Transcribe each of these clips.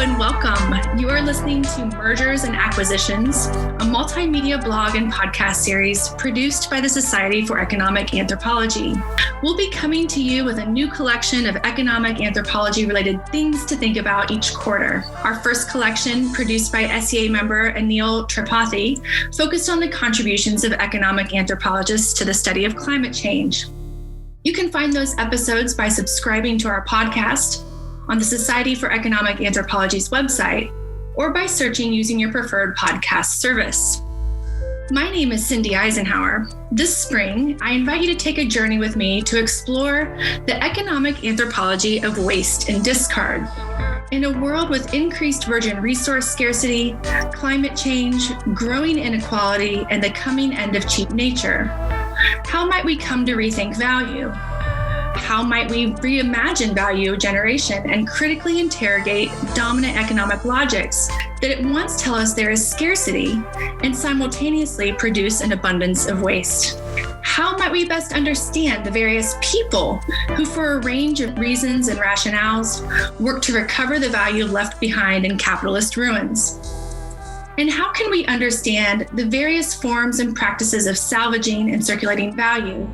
and welcome. You are listening to Mergers and Acquisitions, a multimedia blog and podcast series produced by the Society for Economic Anthropology. We'll be coming to you with a new collection of economic anthropology-related things to think about each quarter. Our first collection, produced by SEA member Anil Tripathi, focused on the contributions of economic anthropologists to the study of climate change. You can find those episodes by subscribing to our podcast on the Society for Economic Anthropology's website, or by searching using your preferred podcast service. My name is Cindy Eisenhower. This spring, I invite you to take a journey with me to explore the economic anthropology of waste and discard. In a world with increased virgin resource scarcity, climate change, growing inequality, and the coming end of cheap nature, how might we come to rethink value? How might we reimagine value generation and critically interrogate dominant economic logics that at once tell us there is scarcity and simultaneously produce an abundance of waste? How might we best understand the various people who, for a range of reasons and rationales, work to recover the value left behind in capitalist ruins? And how can we understand the various forms and practices of salvaging and circulating value,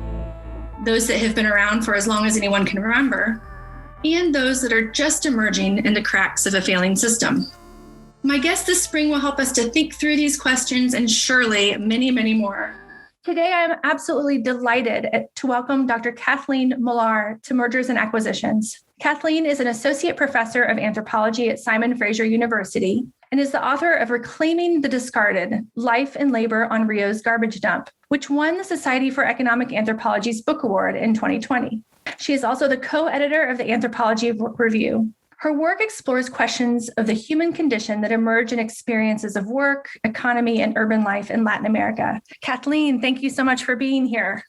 those that have been around for as long as anyone can remember, and those that are just emerging in the cracks of a failing system? My guest this spring will help us to think through these questions and surely many, many more. Today, I'm absolutely delighted to welcome Dr. Kathleen Millar to Mergers and Acquisitions. Kathleen is an associate professor of anthropology at Simon Frasier University and is the author of Reclaiming the Discarded: Life and Labor on Rio's Garbage Dump, which won the Society for Economic Anthropology's Book Award in 2020. She is also the co-editor of the Anthropology of Work review. Her work explores questions of the human condition that emerge in experiences of work, economy, and urban life in Latin America. Kathleen, thank you so much for being here.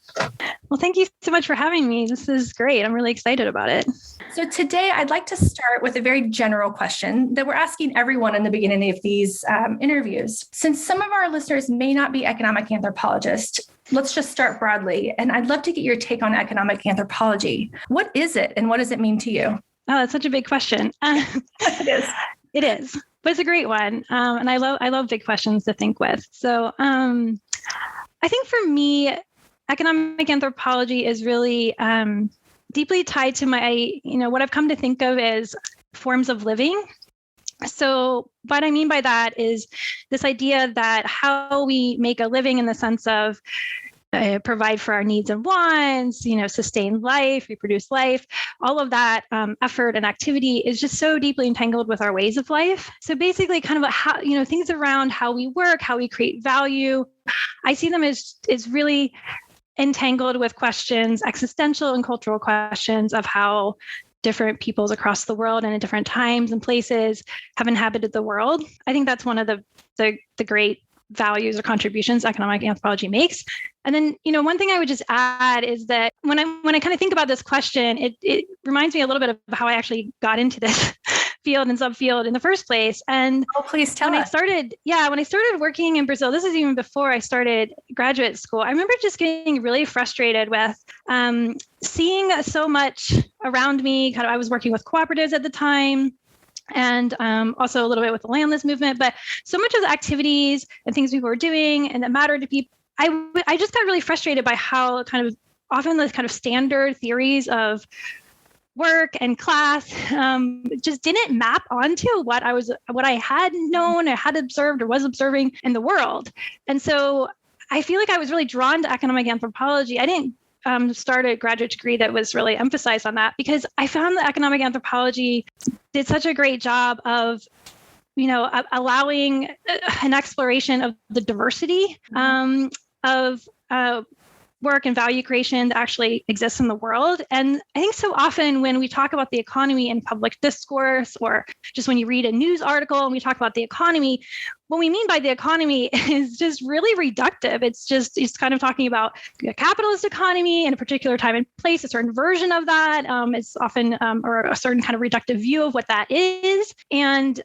Well, thank you so much for having me. This is great. I'm really excited about it. So today I'd like to start with a very general question that we're asking everyone in the beginning of these interviews. Since some of our listeners may not be economic anthropologists, let's just start broadly. And I'd love to get your take on economic anthropology. What is it and what does it mean to you? Oh, that's such a big question. It is. It is, but it's a great one. And I love big questions to think with. So I think for me, economic anthropology is really deeply tied to my, what I've come to think of as forms of living. So what I mean by that is this idea that how we make a living in the sense of provide for our needs and wants, sustain life, reproduce life, all of that effort and activity is just so deeply entangled with our ways of life. So basically kind of how, things around how we work, how we create value, I see them as really entangled with questions, existential and cultural questions of how different peoples across the world and in different times and places have inhabited the world. I think that's one of the great values or contributions economic anthropology makes. And then, one thing I would just add is that when I kind of think about this question, it reminds me a little bit of how I actually got into this field and subfield in the first place. And please tell us. When I started working in Brazil, this is even before I started graduate school, I remember just getting really frustrated with seeing so much around me. I was working with cooperatives at the time, and also a little bit with the landless movement, but so much of the activities and things people were doing and that mattered to people, I just got really frustrated by how kind of often the kind of standard theories of work and class just didn't map onto what I had known or had observed or was observing in the world. And so I feel like I was really drawn to economic anthropology. I didn't start a graduate degree that was really emphasized on that because I found that economic anthropology did such a great job of, allowing an exploration of the diversity of work and value creation that actually exists in the world. And I think so often when we talk about the economy in public discourse, or just when you read a news article and we talk about the economy, what we mean by the economy is just really reductive. It's kind of talking about a capitalist economy in a particular time and place, a certain version of that. It's often, or a certain kind of reductive view of what that is. And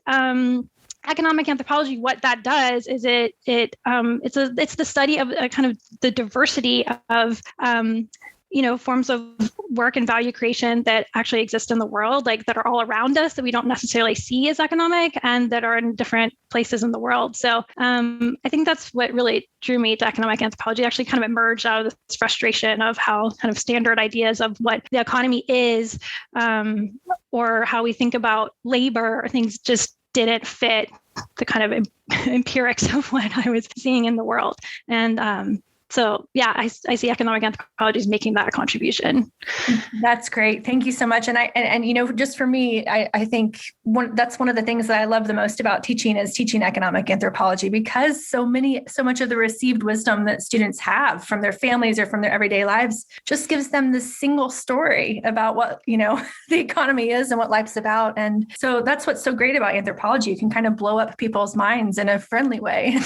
economic anthropology, what that does is it's the study of kind of the diversity of forms of work and value creation that actually exist in the world, like that are all around us that we don't necessarily see as economic and that are in different places in the world. So I think that's what really drew me to economic anthropology, actually kind of emerged out of this frustration of how kind of standard ideas of what the economy is, or how we think about labor or things just didn't fit the kind of empirics of what I was seeing in the world. And so, yeah, I see economic anthropology as making that contribution. That's great. Thank you so much. And you know, just for me, I think that's one of the things that I love the most about teaching is teaching economic anthropology, because so much of the received wisdom that students have from their families or from their everyday lives just gives them this single story about what, you know, the economy is and what life's about. And so that's what's so great about anthropology. You can kind of blow up people's minds in a friendly way.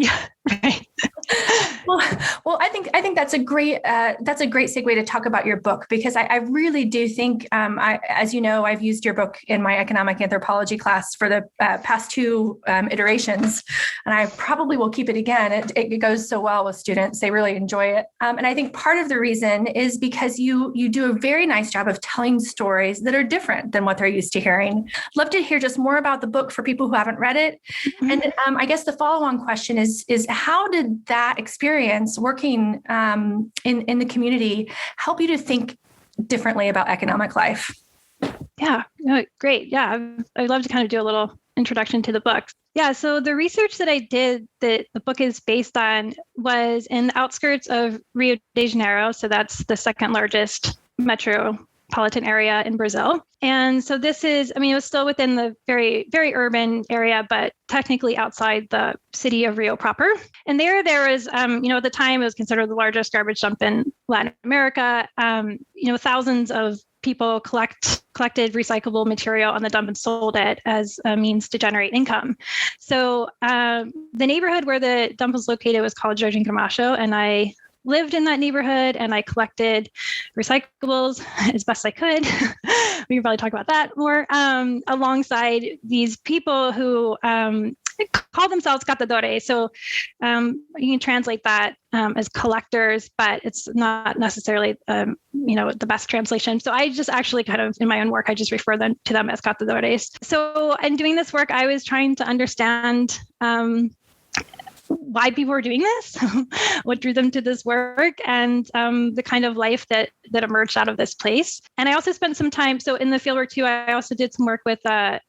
Yeah, right. Well, I think that's a great segue to talk about your book, because I really do think, as you know, I've used your book in my economic anthropology class for the past two iterations, and I probably will keep it again. It goes so well with students; they really enjoy it. And I think part of the reason is because you do a very nice job of telling stories that are different than what they're used to hearing. I'd love to hear just more about the book for people who haven't read it. Mm-hmm. And I guess the follow-on question is how did that experience working in the community help you to think differently about economic life? Yeah, no, great. Yeah, I'd love to kind of do a little introduction to the book. Yeah, so the research that I did that the book is based on was in the outskirts of Rio de Janeiro. So that's the second largest metropolitan area in Brazil. And so this is, I mean, it was still within the very, very urban area, but technically outside the city of Rio proper. And there was, at the time it was considered the largest garbage dump in Latin America. Thousands of people collected recyclable material on the dump and sold it as a means to generate income. So the neighborhood where the dump was located was called Jardim Gramacho, and I lived in that neighborhood and I collected recyclables as best I could. We can probably talk about that more, alongside these people who call themselves catadores. So you can translate that as collectors, but it's not necessarily, the best translation. So I just actually kind of, in my own work, I just refer to them as catadores. So in doing this work, I was trying to understand why people were doing this, what drew them to this work, and the kind of life that emerged out of this place. And I also spent some time, so in the fieldwork too, I also did some work with a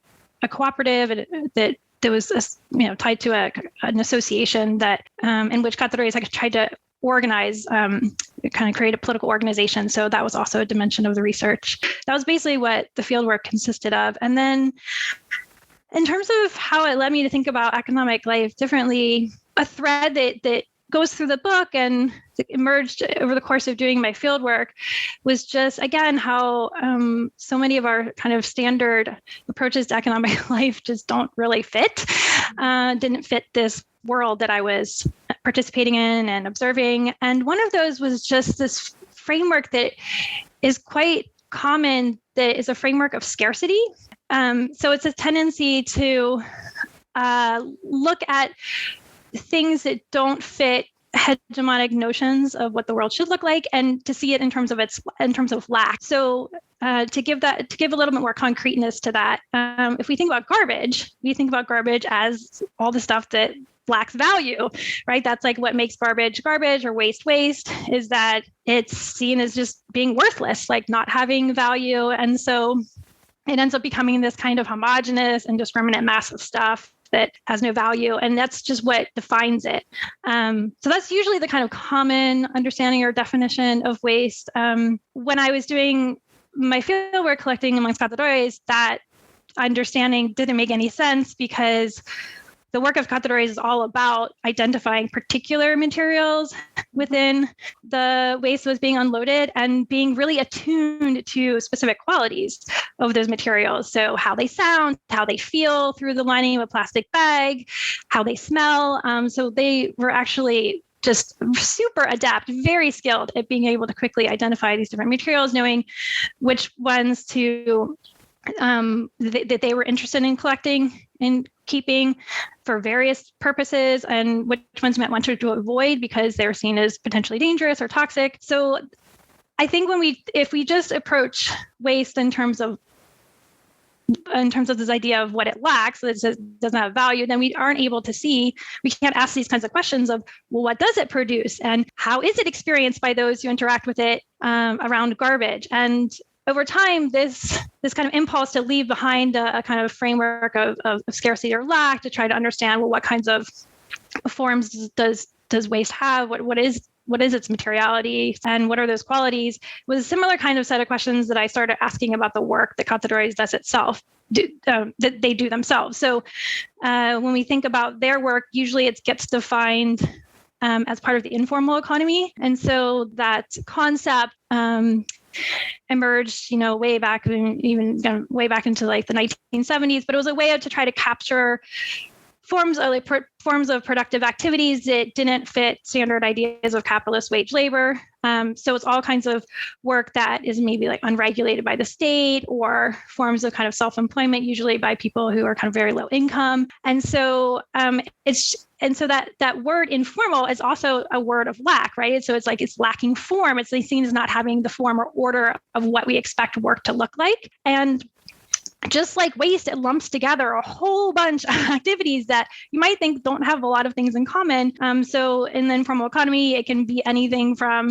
cooperative that was tied to an association that in which catadores tried to organize, kind of create a political organization. So that was also a dimension of the research. That was basically what the fieldwork consisted of. And then in terms of how it led me to think about economic life differently, a thread that goes through the book and emerged over the course of doing my fieldwork was just, again, how so many of our kind of standard approaches to economic life just don't really didn't fit this world that I was participating in and observing. And one of those was just this framework that is quite common, that is a framework of scarcity. So it's a tendency to look at things that don't fit hegemonic notions of what the world should look like, and to see it in terms of lack. So to give a little bit more concreteness to that, if we think about garbage, we think about garbage as all the stuff that lacks value, right? That's like what makes garbage or waste, is that it's seen as just being worthless, like not having value. And so it ends up becoming this kind of homogenous, indiscriminate mass of stuff that has no value. And that's just what defines it. So that's usually the kind of common understanding or definition of waste. When I was doing my fieldwork collecting amongst catadores, that understanding didn't make any sense, because the work of catadores is all about identifying particular materials within the waste that was being unloaded and being really attuned to specific qualities of those materials. So how they sound, how they feel through the lining of a plastic bag, how they smell. So they were actually just super adept, very skilled at being able to quickly identify these different materials, knowing which ones that they were interested in collecting and keeping for various purposes, and which ones might want to avoid because they were seen as potentially dangerous or toxic. So I think if we just approach waste in terms of this idea of what it lacks, that it doesn't have value, then we aren't able to we can't ask these kinds of questions of, well, what does it produce? And how is it experienced by those who interact with it around garbage? And over time, this kind of impulse to leave behind a kind of framework of scarcity or lack, to try to understand, well, what kinds of forms does waste have? What is its materiality, and what are those qualities, was a similar kind of set of questions that I started asking about the work that Cathedrais does itself, that they do themselves. So when we think about their work, usually it gets defined as part of the informal economy. And so that concept emerged, way back, way back into like the 1970s, but it was a way to try to capture forms of productive activities that didn't fit standard ideas of capitalist wage labor. So it's all kinds of work that is maybe like unregulated by the state, or forms of kind of self-employment, usually by people who are kind of very low income. And so that word informal is also a word of lack, right? So it's lacking form. It's seen as not having the form or order of what we expect work to look like. And just like waste, it lumps together a whole bunch of activities that you might think don't have a lot of things in common. So in the informal economy, it can be anything from,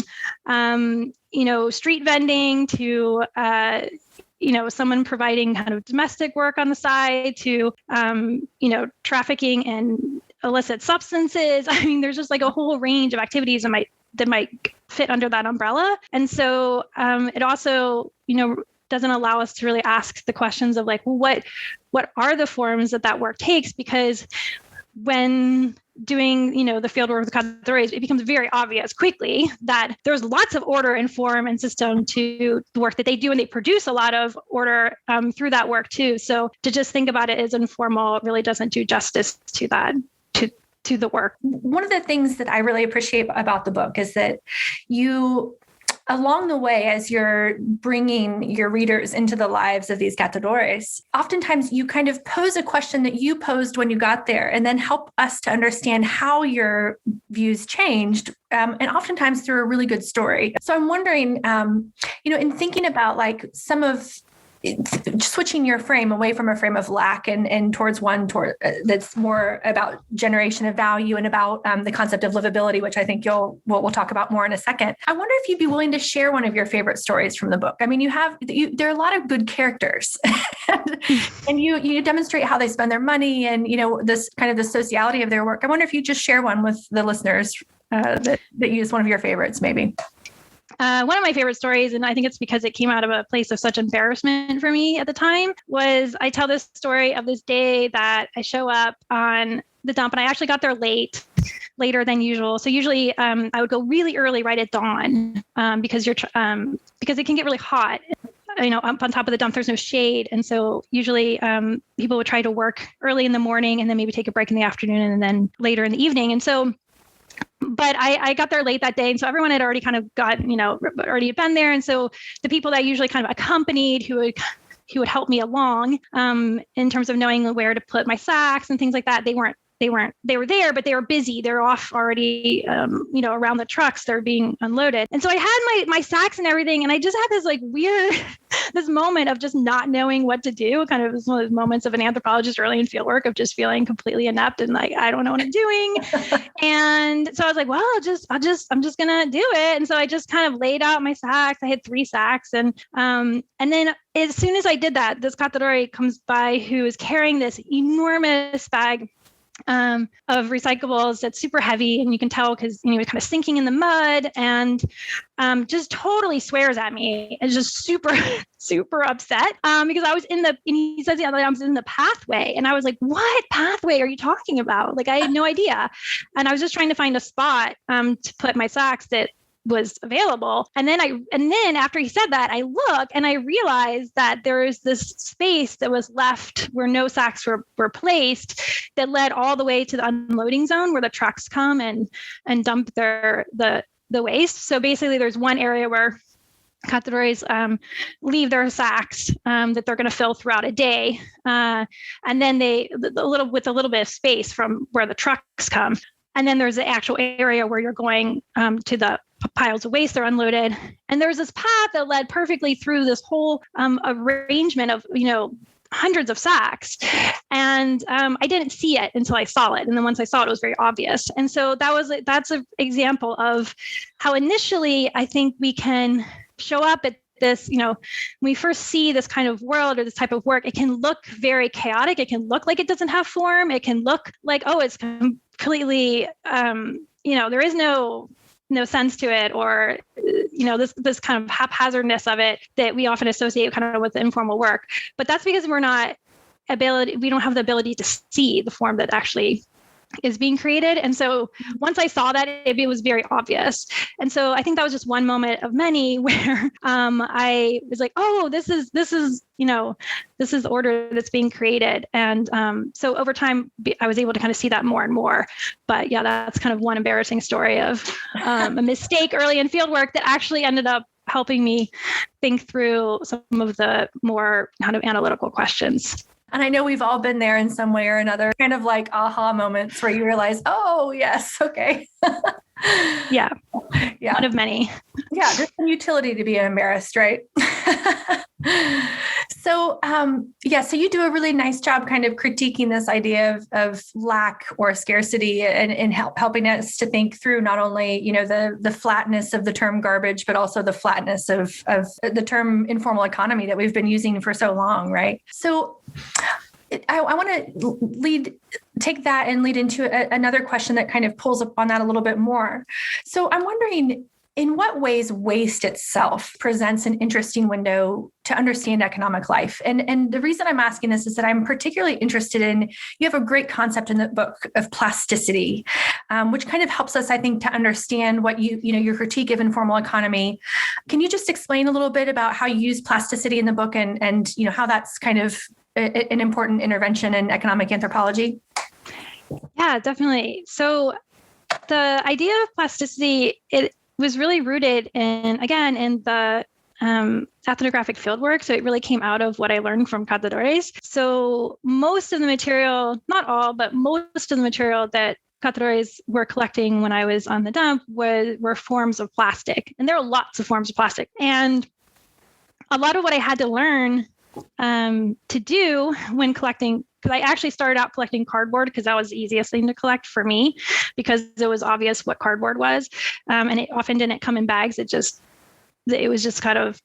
street vending to, someone providing kind of domestic work on the side to, trafficking in illicit substances. I mean, there's just like a whole range of activities that might fit under that umbrella. And so it also, doesn't allow us to really ask the questions of like, well, what are the forms that work takes? Because when doing, the field work with Cathedrais, it becomes very obvious quickly that there's lots of order and form and system to the work that they do, and they produce a lot of order through that work too. So to just think about it as informal really doesn't do justice to that, to the work. One of the things that I really appreciate about the book is that you, along the way, as you're bringing your readers into the lives of these Cathedrais, oftentimes you kind of pose a question that you posed when you got there, and then help us to understand how your views changed, and oftentimes through a really good story. So I'm wondering, in thinking about like some of switching your frame away from a frame of lack and towards one that's more about generation of value and about the concept of livability, which I think we'll talk about more in a second. I wonder if you'd be willing to share one of your favorite stories from the book. I mean, there are a lot of good characters, and you demonstrate how they spend their money, and this kind of the sociality of their work. I wonder if you just share one with the listeners that use one of your favorites, maybe. One of my favorite stories, and I think it's because it came out of a place of such embarrassment for me at the time, was I tell this story of this day that I show up on the dump, and I actually got there later than usual. So usually I would go really early, right at dawn, because it can get really hot. Up on top of the dump, there's no shade. And so usually people would try to work early in the morning and then maybe take a break in the afternoon and then later in the evening. And so but I got there late that day. And so everyone had already kind of already been there. And so the people that I usually kind of accompanied who would help me along in terms of knowing where to put my sacks and things like that, they were there, but they were busy. They're off already, around the trucks. They're being unloaded. And so I had my sacks and everything. And I just had this like weird, this moment of just not knowing what to do. Kind of was one of those moments of an anthropologist early in fieldwork of just feeling completely inept and like, I don't know what I'm doing. And so I was like, well, I'm just going to do it. And so I just kind of laid out my sacks. I had 3 sacks. And then as soon as I did that, this Cathedrais comes by who is carrying this enormous bag of recyclables that's super heavy, and you can tell because it was kind of sinking in the mud, and just totally swears at me and just super upset because I was and he says I was in the pathway, and I was like, what pathway are you talking about? Like I had no idea, and I was just trying to find a spot to put my sacks that was available. And then after he said that, I look and I realized that there is this space that was left where no sacks were placed that led all the way to the unloading zone where the trucks come and dump the waste. So basically there's one area where Cathedrais leave their sacks that they're going to fill throughout a day. And then with a little bit of space from where the trucks come. And then there's the actual area where you're going to piles of waste are unloaded. And there was this path that led perfectly through this whole arrangement of, hundreds of sacks. And I didn't see it until I saw it. And then once I saw it, it was very obvious. And so that's an example of how initially I think we can show up at this, when we first see this kind of world or this type of work, it can look very chaotic. It can look like it doesn't have form. It can look like, oh, it's completely, there is no sense to it, or this kind of haphazardness of it that we often associate kind of with the informal work. But that's because we don't have the ability to see the form that actually is being created. And so once I saw that, it was very obvious. And so I think that was just one moment of many where I was like, oh, this is the order that's being created. And so over time, I was able to kind of see that more and more. But yeah, that's kind of one embarrassing story of a mistake early in fieldwork that actually ended up helping me think through some of the more kind of analytical questions. And I know we've all been there in some way or another, kind of like aha moments where you realize, oh, yes, okay. Yeah. One of many. Yeah, there's some utility to being embarrassed, right? So, so you do a really nice job kind of critiquing this idea of lack or scarcity and helping us to think through not only, the flatness of the term garbage, but also the flatness of the term informal economy that we've been using for so long, right? So I want to take that and lead into another question that kind of pulls up on that a little bit more. So I'm wondering, in what ways waste itself presents an interesting window to understand economic life? And the reason I'm asking this is that I'm particularly interested in, you have a great concept in the book of plasticity, which kind of helps us, I think, to understand what your critique of informal economy. Can you just explain a little bit about how you use plasticity in the book and how that's kind of an important intervention in economic anthropology? Yeah, definitely. So the idea of plasticity, it was really rooted in the ethnographic fieldwork. So it really came out of what I learned from cazadores. So most of the material, not all, but most of the material that cazadores were collecting when I was on the dump were forms of plastic. And there are lots of forms of plastic. And a lot of what I had to learn to do when collecting, because I actually started out collecting cardboard because that was the easiest thing to collect for me, because it was obvious what cardboard was. And it often didn't come in bags. It was just kind of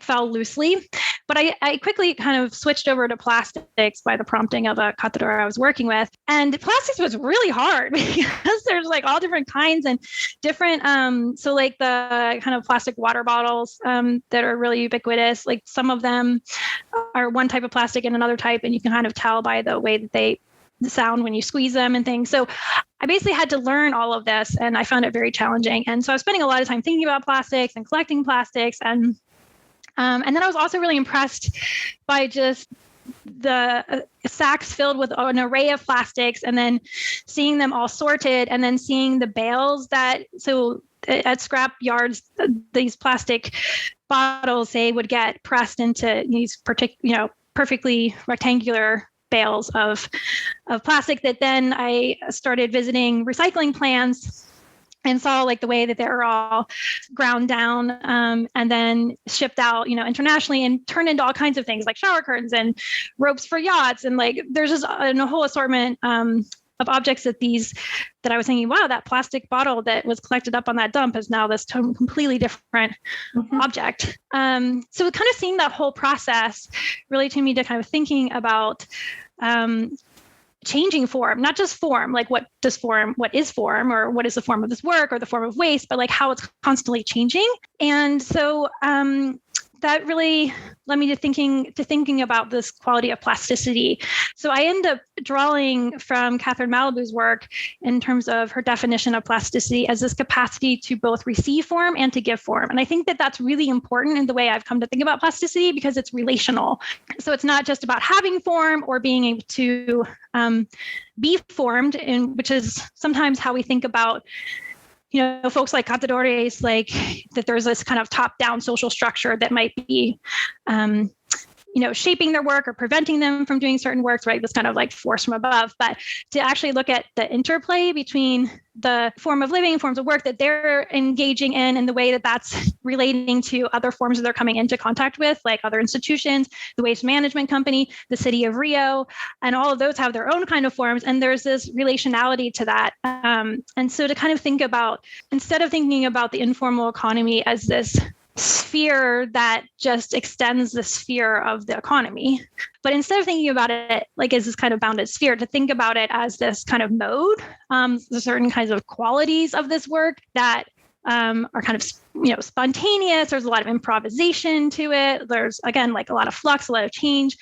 fell loosely. But I quickly kind of switched over to plastics by the prompting of a cazador I was working with. And plastics was really hard because there's like all different kinds and different, so like the kind of plastic water bottles that are really ubiquitous, like some of them are one type of plastic and another type, and you can kind of tell by the way that they sound when you squeeze them and things. So I basically had to learn all of this, and I found it very challenging. And so I was spending a lot of time thinking about plastics and collecting plastics. And then I was also really impressed by just the sacks filled with an array of plastics, and then seeing them all sorted, and then seeing the bales so at scrap yards, these plastic bottles, they would get pressed into these perfectly rectangular bales of plastic that then I started visiting recycling plants and saw like the way that they were all ground down and then shipped out, internationally and turned into all kinds of things like shower curtains and ropes for yachts. And like, there's just a whole assortment of objects that I was thinking, wow, that plastic bottle that was collected up on that dump is now this completely different object. So kind of seeing that whole process really to me to kind of thinking about changing form, not just form, like what is form, or what is the form of this work or the form of waste, but like how it's constantly changing. And so that really led me to thinking about this quality of plasticity. So I end up drawing from Catherine Malibu's work in terms of her definition of plasticity as this capacity to both receive form and to give form. And I think that that's really important in the way I've come to think about plasticity, because it's relational. So it's not just about having form or being able to be formed, which is sometimes how we think about folks like cazadores, like that there's this kind of top-down social structure that might be, shaping their work or preventing them from doing certain works, right? This kind of like force from above, but to actually look at the interplay between the form of living, forms of work that they're engaging in, and the way that that's relating to other forms that they're coming into contact with, like other institutions, the waste management company, the city of Rio, and all of those have their own kind of forms. And there's this relationality to that. And so to kind of think about, instead of thinking about the informal economy as this sphere that just extends the sphere of the economy, but instead of thinking about it like as this kind of bounded sphere, to think about it as this kind of mode, certain kinds of qualities of this work that are kind of spontaneous. There's a lot of improvisation to it. There's, again, like a lot of flux, a lot of change,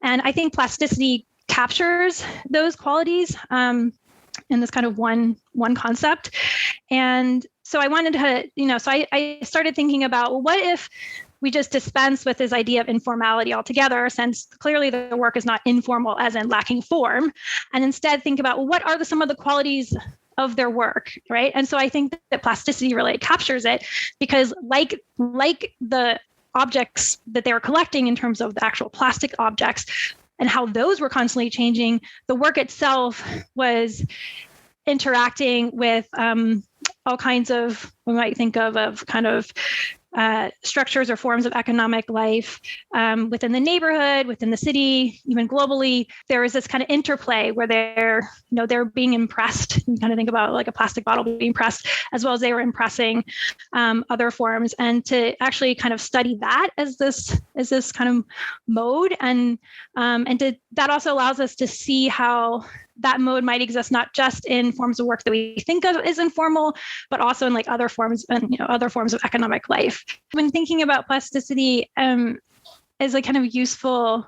and I think plasticity captures those qualities in this kind of one concept. And so I wanted to, so I started thinking about, well, what if we just dispense with this idea of informality altogether, since clearly the work is not informal as in lacking form, and instead think about, well, what are some of the qualities of their work, right? And so I think that plasticity really captures it, because like the objects that they were collecting in terms of the actual plastic objects and how those were constantly changing, the work itself was interacting with all kinds of, we might think of kind of structures or forms of economic life within the neighborhood, within the city, even globally. There is this kind of interplay where they're being impressed. You kind of think about like a plastic bottle being pressed, as well as they were impressing other forms. And to actually kind of study that as this kind of mode, and that also allows us to see how that mode might exist not just in forms of work that we think of as informal, but also in like other forms and other forms of economic life. When thinking about plasticity as a kind of useful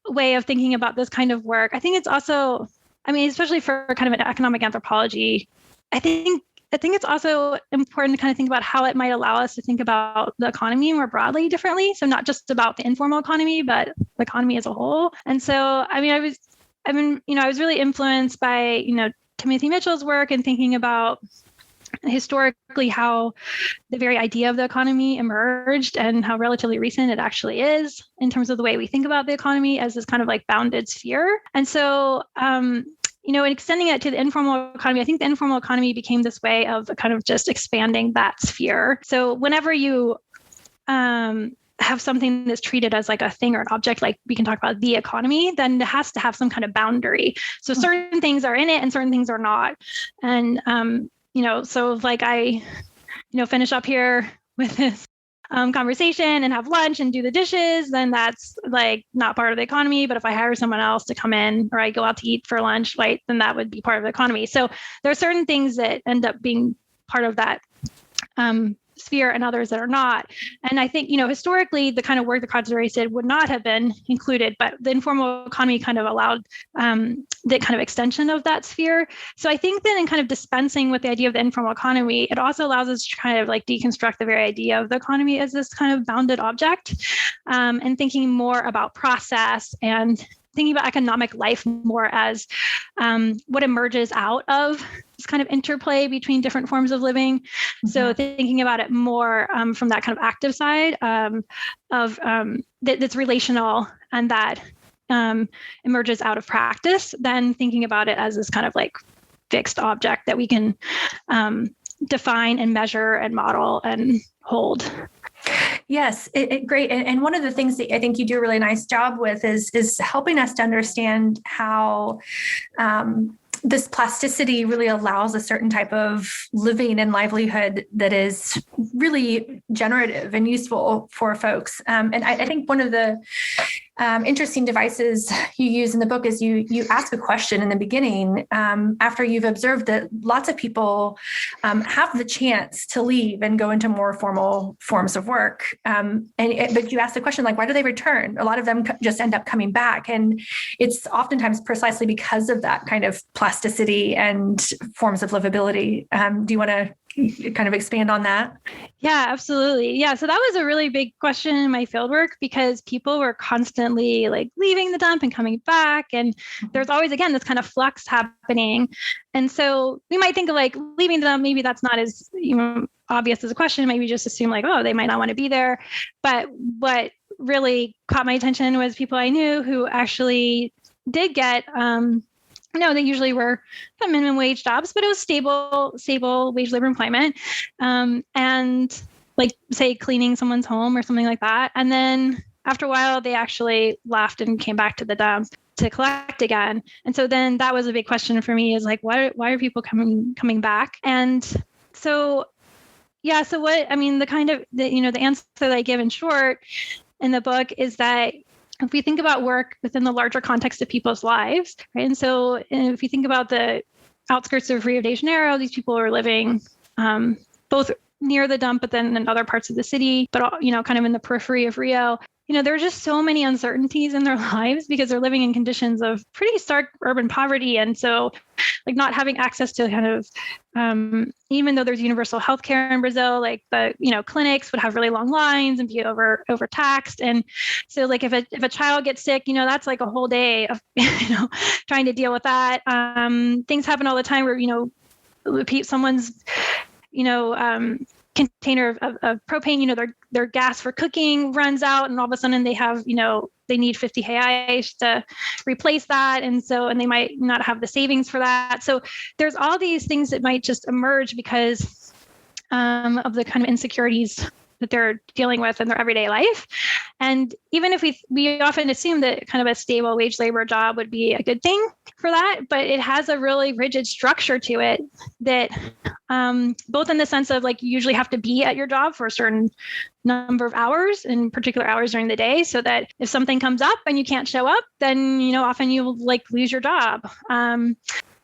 way of thinking about this kind of work, I think it's also, especially for kind of an economic anthropology, I think it's also important to kind of think about how it might allow us to think about the economy more broadly, differently. So not just about the informal economy, but the economy as a whole. And so, I was really influenced by, Timothy Mitchell's work and thinking about historically how the very idea of the economy emerged and how relatively recent it actually is in terms of the way we think about the economy as this kind of like bounded sphere. And so, in extending it to the informal economy, I think the informal economy became this way of kind of just expanding that sphere. So whenever you have something that's treated as like a thing or an object, like we can talk about the economy, then it has to have some kind of boundary. So certain things are in it and certain things are not. And, so if like I, finish up here with this conversation and have lunch and do the dishes, then that's like not part of the economy. But if I hire someone else to come in, or I go out to eat for lunch, right, then that would be part of the economy. So there are certain things that end up being part of that sphere and others that are not. And I think, historically, the kind of work that Conservation did would not have been included, but the informal economy kind of allowed the kind of extension of that sphere. So I think that in kind of dispensing with the idea of the informal economy, it also allows us to kind of like deconstruct the very idea of the economy as this kind of bounded object, and thinking more about process and thinking about economic life more as what emerges out of this kind of interplay between different forms of living. Mm-hmm. So thinking about it more from that kind of active side that's relational and that emerges out of practice, than thinking about it as this kind of like fixed object that we can define and measure and model and hold. Yes, great. And one of the things that I think you do a really nice job with is helping us to understand how this plasticity really allows a certain type of living and livelihood that is really generative and useful for folks. And I think one of the interesting devices you use in the book is you ask a question in the beginning after you've observed that lots of people have the chance to leave and go into more formal forms of work. But you ask the question, like, why do they return? A lot of them just end up coming back. And it's oftentimes precisely because of that kind of plasticity and forms of livability. Do you want to kind of expand on that? Yeah, absolutely. Yeah. So that was a really big question in my fieldwork, because people were constantly like leaving the dump and coming back. And there's always, again, this kind of flux happening. And so we might think of like leaving the dump, maybe that's not as obvious as a question. Maybe just assume like, oh, they might not want to be there. But what really caught my attention was people I knew who actually did get, no, they usually were minimum wage jobs, but it was stable wage labor employment. And like, say, cleaning someone's home or something like that. And then after a while, they actually left and came back to the dump to collect again. And so then that was a big question for me, is like, why are people coming back? And so, yeah, so what, I mean, the answer that I give in short in the book is that if we think about work within the larger context of people's lives, right? And so if you think about the outskirts of Rio de Janeiro, these people are living both near the dump, but then in other parts of the city, but, kind of in the periphery of Rio. There are just so many uncertainties in their lives because they're living in conditions of pretty stark urban poverty. And so like not having access to kind of, even though there's universal healthcare in Brazil, like the, clinics would have really long lines and be overtaxed. And so like if a child gets sick, that's like a whole day of, trying to deal with that. Things happen all the time where, someone's, container of propane, their gas for cooking runs out, and all of a sudden they have, they need 50 reais to replace that. And they might not have the savings for that. So there's all these things that might just emerge because of the kind of insecurities that they're dealing with in their everyday life. And even if we often assume that kind of a stable wage labor job would be a good thing for that, but it has a really rigid structure to it that both in the sense of like you usually have to be at your job for a certain number of hours, in particular hours during the day, so that if something comes up and you can't show up, then, often you'll like lose your job.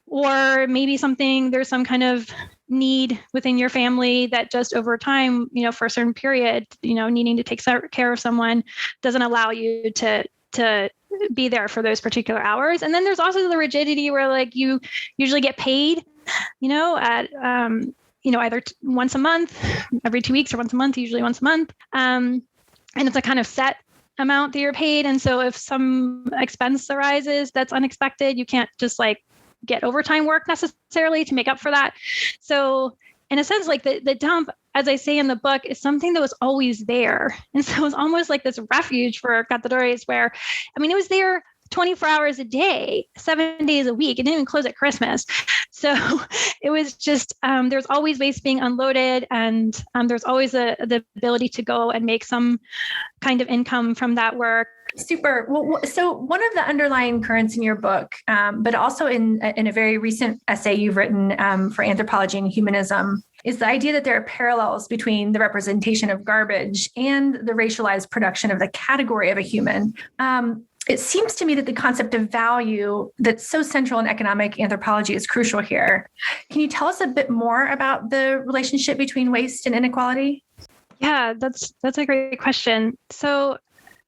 Or maybe there's some kind of need within your family that just over time, for a certain period, needing to take care of someone doesn't allow you to be there for those particular hours. And then there's also the rigidity where like you usually get paid, at, either once a month, every 2 weeks, or once a month, usually once a month. And it's a kind of set amount that you're paid. And so if some expense arises that's unexpected, you can't just like get overtime work necessarily to make up for that. So in a sense, like the dump, as I say in the book, is something that was always there. And so it was almost like this refuge for catadores where, it was there 24 hours a day, 7 days a week. It didn't even close at Christmas. So it was just, there's always waste being unloaded, and there's always the ability to go and make some kind of income from that work. Super. Well, so one of the underlying currents in your book, but also in a very recent essay you've written for Anthropology and Humanism, is the idea that there are parallels between the representation of garbage and the racialized production of the category of a human. It seems to me that the concept of value that's so central in economic anthropology is crucial here. Can you tell us a bit more about the relationship between waste and inequality? Yeah, that's a great question. So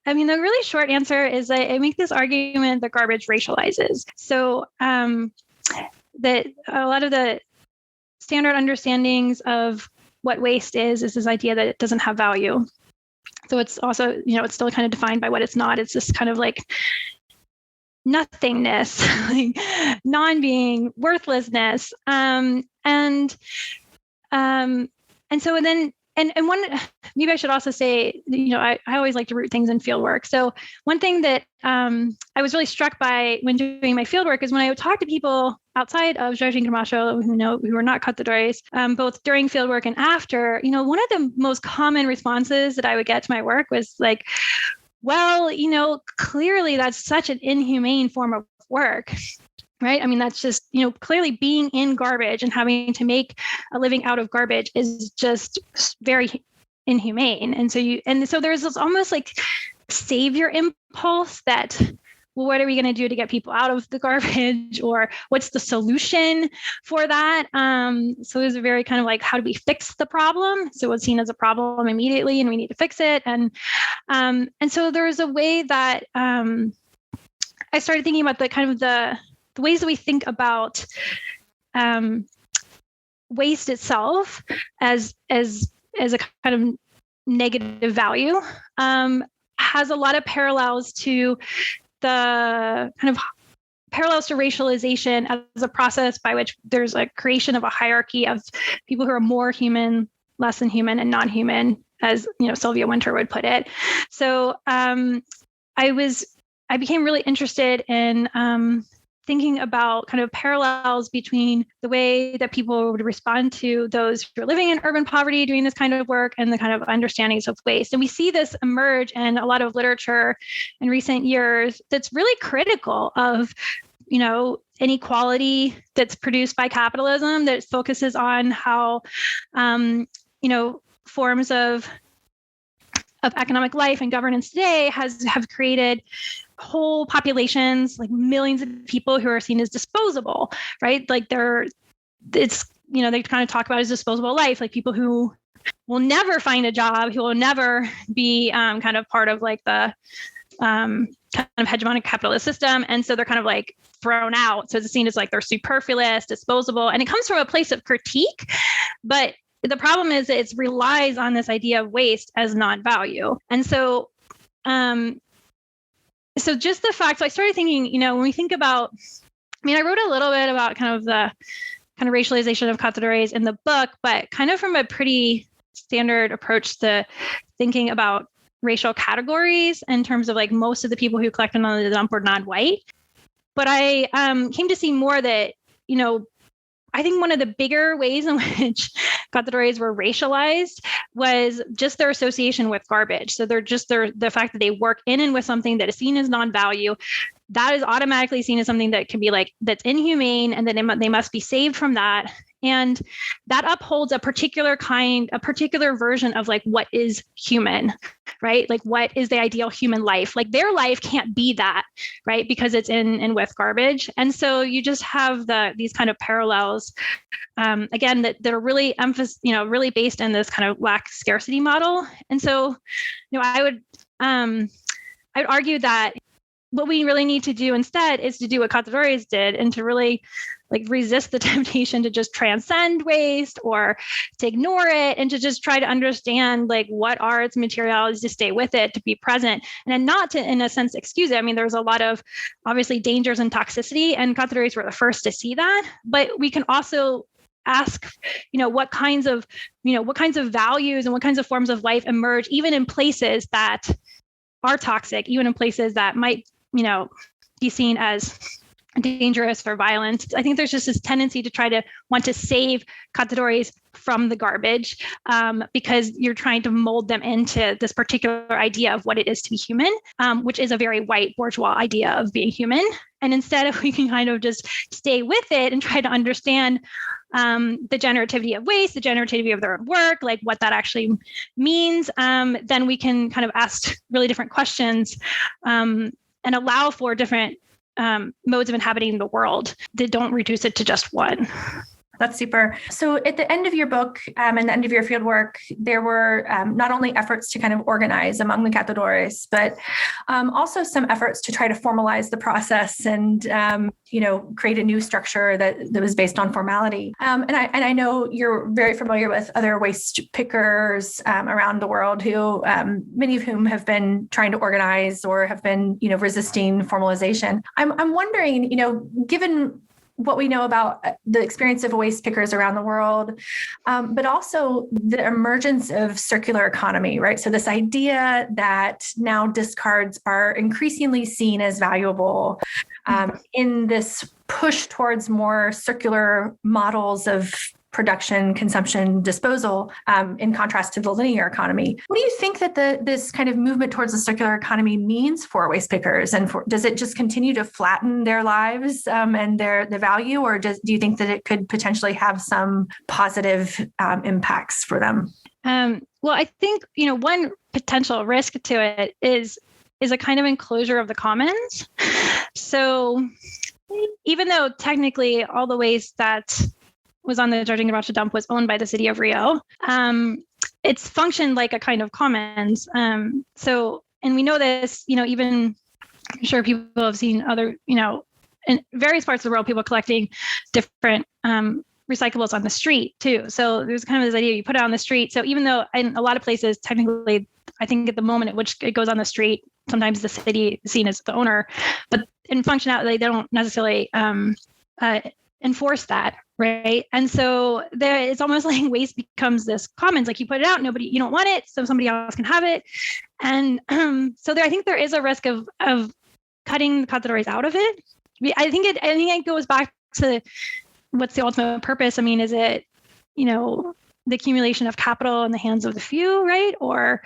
the really short answer is that I make this argument that garbage racializes. So that a lot of the standard understandings of what waste is this idea that it doesn't have value. So it's also, it's still kind of defined by what it's not. It's just kind of like nothingness, like non-being, worthlessness. And so then, and one, maybe I should also say, I always like to root things in field work. So one thing that I was really struck by when doing my field work is when I would talk to people outside of Jardim Gramacho who were not catadores, both during field work and after, one of the most common responses that I would get to my work was like, well, clearly that's such an inhumane form of work. Right. That's just, clearly being in garbage and having to make a living out of garbage is just very inhumane. And so there's this almost like savior impulse that, well, what are we going to do to get people out of the garbage, or what's the solution for that? So there's a very kind of like, how do we fix the problem? So it's seen as a problem immediately and we need to fix it. And so there's a way that I started thinking about the kind of the ways that we think about waste itself as a kind of negative value has a lot of parallels to the kind of parallels to racialization as a process by which there's a creation of a hierarchy of people who are more human, less than human, and non-human as Sylvia Wynter would put it. So I became really interested in thinking about kind of parallels between the way that people would respond to those who are living in urban poverty doing this kind of work and the kind of understandings of waste. And we see this emerge in a lot of literature in recent years that's really critical of inequality that's produced by capitalism, that focuses on how forms of economic life and governance today have created whole populations, like millions of people who are seen as disposable, right? Like they kind of talk about as disposable life, like people who will never find a job, who will never be kind of part of like the kind of hegemonic capitalist system. And so they're kind of like thrown out. So it's seen as like they're superfluous, disposable, and it comes from a place of critique. But the problem is that it relies on this idea of waste as non-value. And so, so just the fact, so I started thinking, when we think about, I wrote a little bit about kind of the kind of racialization of cazadores in the book, but kind of from a pretty standard approach to thinking about racial categories in terms of like most of the people who collected on the dump were non-white. But I came to see more that, I think one of the bigger ways in which cazadores were racialized was just their association with garbage. So the fact that they work in and with something that is seen as non-value, that is automatically seen as something that can be like, that's inhumane, and then they must be saved from that. And that upholds a particular version of like what is human, right? Like what is the ideal human life? Like their life can't be that, right? Because it's in and with garbage. And so you just have these kind of parallels, again, that are really really based in this kind of lack scarcity model. And so, I would argue that what we really need to do instead is to do what cazadores did, and to really like resist the temptation to just transcend waste or to ignore it, and to just try to understand like what are its materialities, to stay with it, to be present, and then not to, in a sense, excuse it. There's a lot of obviously dangers and toxicity, and cazadores were the first to see that. But we can also ask, what kinds of values and what kinds of forms of life emerge even in places that are toxic, even in places that might, be seen as dangerous or violent. I think there's just this tendency to try to want to save cazadores from the garbage because you're trying to mold them into this particular idea of what it is to be human, which is a very white bourgeois idea of being human. And instead, if we can kind of just stay with it and try to understand the generativity of waste, the generativity of their own work, like what that actually means, then we can kind of ask really different questions and allow for different modes of inhabiting the world that don't reduce it to just one. That's super. So at the end of your book and the end of your field work, there were not only efforts to kind of organize among the cazadores, but also some efforts to try to formalize the process and, create a new structure that was based on formality. And I know you're very familiar with other waste pickers around the world who, many of whom have been trying to organize or have been, resisting formalization. I'm wondering, given what we know about the experience of waste pickers around the world, but also the emergence of circular economy, right? So this idea that now discards are increasingly seen as valuable in this push towards more circular models of production, consumption, disposal, in contrast to the linear economy. What do you think that this kind of movement towards the circular economy means for waste pickers? And does it just continue to flatten their lives and the value, or do you think that it could potentially have some positive impacts for them? Well, I think, one potential risk to it is a kind of enclosure of the commons. So even though technically all the waste that was on the Jardim Graxa dump was owned by the city of Rio, it's functioned like a kind of commons. And we know this, even I'm sure people have seen other, in various parts of the world, people collecting different recyclables on the street too. So there's kind of this idea you put it on the street. So even though in a lot of places, technically, I think at the moment at which it goes on the street, sometimes the city is seen as the owner, but in functionality, they don't necessarily enforce that, right? And so it's almost like waste becomes this commons, like you put it out, you don't want it, so somebody else can have it. And so I think there is a risk of cutting the categories out of it. I think it goes back to what's the ultimate purpose. I mean, is it, the accumulation of capital in the hands of the few, right? Or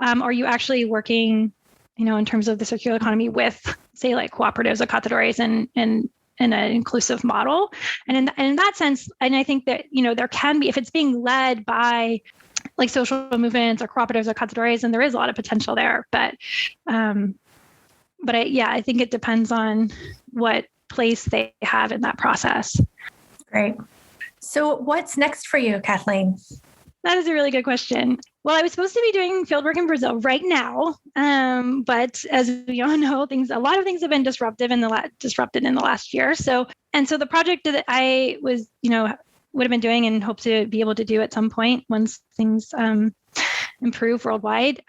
are you actually working, in terms of the circular economy with, say, like cooperatives or categories and in an inclusive model? And in that sense, and I think that, there can be, if it's being led by like social movements or cooperatives or categories, and there is a lot of potential there. But I think it depends on what place they have in that process. Great. So what's next for you, Kathleen? That is a really good question. Well, I was supposed to be doing fieldwork in Brazil right now, but as we all know, a lot of things have been disrupted in the last year. So the project that I was, would have been doing and hope to be able to do at some point once things improve worldwide,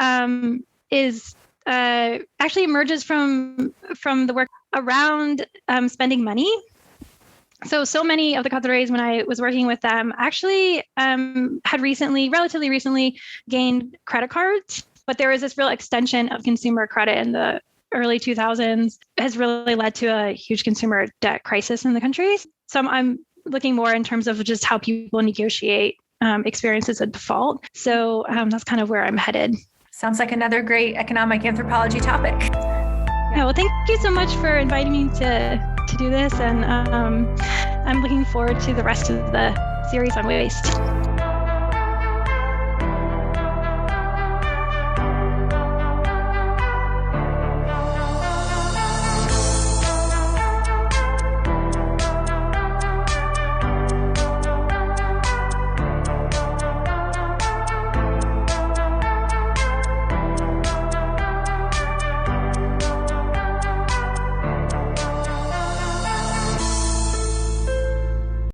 is actually emerges from the work around spending money. So many of the categories, when I was working with them, actually had relatively recently gained credit cards, but there was this real extension of consumer credit in the early 2000s has really led to a huge consumer debt crisis in the countries. So I'm looking more in terms of just how people negotiate experiences of default. So that's kind of where I'm headed. Sounds like another great economic anthropology topic. Yeah, well, thank you so much for inviting me to do this. And I'm looking forward to the rest of the series on waste.